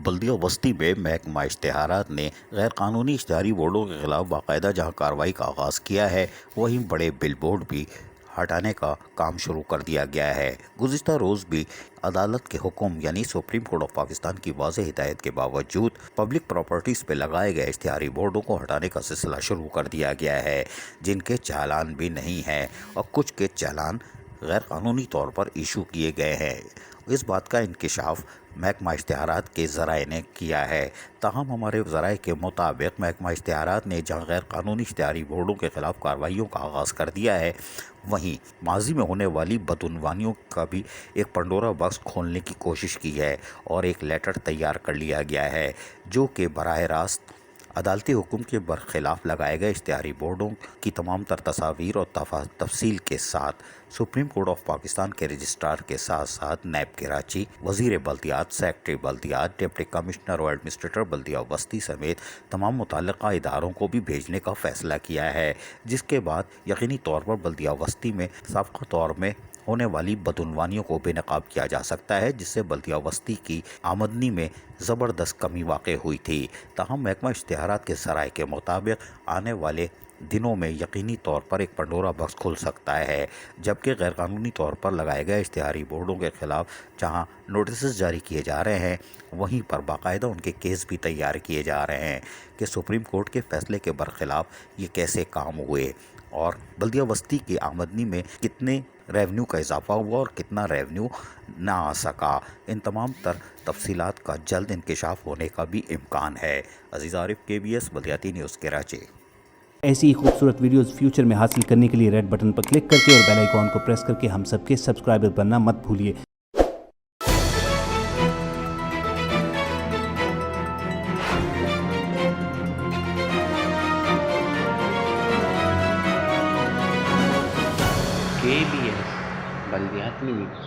बल्दिया बस्ती में महकमा इश्तेहारात ने गैर कानूनी इश्तेहारी बोर्डों के खिलाफ बाकायदा जहां कार्रवाई का आगाज़ किया है, वहीं बड़े बिल बोर्ड भी हटाने का काम शुरू कर दिया गया है। गुज़िश्ता रोज़ भी अदालत के हुक्म यानी सुप्रीम कोर्ट ऑफ पाकिस्तान की वाज़ेह हिदायत के बावजूद पब्लिक प्रॉपर्टीज़ पे लगाए गए इश्तेहारी बोर्डों को हटाने का सिलसिला शुरू कर दिया गया है, जिनके चालान भी नहीं हैं और कुछ के चालान गैर कानूनी तौर पर इशू किए गए हैं। इस बात का इंकशाफ महकमा इश्तेहारात के ज़राए ने किया है। ताहम हमारे ज़राए के मुताबिक महकमा इश्तेहारात ने जहाँ गैर कानूनी इश्तेहारी बोर्डों के ख़िलाफ़ कार्रवाइयों का आगाज़ कर दिया है, वहीं माजी में होने वाली बदउनवानियों का भी एक पंडोरा बॉक्स खोलने की कोशिश की है और एक लेटर तैयार कर लिया गया है, जो कि बराह रास्त अदालती हुक्म के बरखिलाफ़ लगाए गए इश्तेहारी बोर्डों की तमाम तर तस्वीर और तफसील के साथ सुप्रीम कोर्ट ऑफ पाकिस्तान के रजिस्ट्रार के साथ साथ नैब कराची, वज़ीर बल्दियात, सेक्रेटरी बल्दियात, डिप्टी कमिश्नर और एडमिनिस्ट्रेटर बल्दिया बस्ती समेत तमाम मुतल्लिक़ा इदारों को भी भेजने का फ़ैसला किया है, जिसके बाद यकीनी तौर पर बल्दिया बस्ती में साबिक़ा तौर में होने वाली बदउनवानियों को बेनकाब किया जा सकता है, जिससे बल्दिया बस्ती की आमदनी में ज़बरदस्त कमी वाक़ई हुई थी। ताहम महकमा इश्तेहारात के ज़राए के मुताबिक आने वाले दिनों में यकीनी तौर पर एक पंडोरा बॉक्स खुल सकता है, जबकि गैर कानूनी तौर पर लगाए गए इश्तेहारी बोर्डों के ख़िलाफ़ जहां नोटिस जारी किए जा रहे हैं, वहीं पर बाकायदा उनके केस भी तैयार किए जा रहे हैं कि सुप्रीम कोर्ट के फ़ैसले के बरखिलाफ़ ये कैसे काम हुए और बल्दिया बस्ती की आमदनी में कितने रेवेन्यू का इजाफा हुआ और कितना रेवेन्यू ना आ सका। इन तमाम तफसीलात का जल्द इंकशाफ होने का भी इम्कान है। अजीज़ आरिफ, KBS बल्दियाती न्यूज़ कराची। ऐसी ही खूबसूरत वीडियोस फ्यूचर में हासिल करने के लिए रेड बटन पर क्लिक करके और बेल आइकॉन को प्रेस करके हम सबके सब्सक्राइबर बनना मत भूलिए। KBS बल्दियात न्यूज़।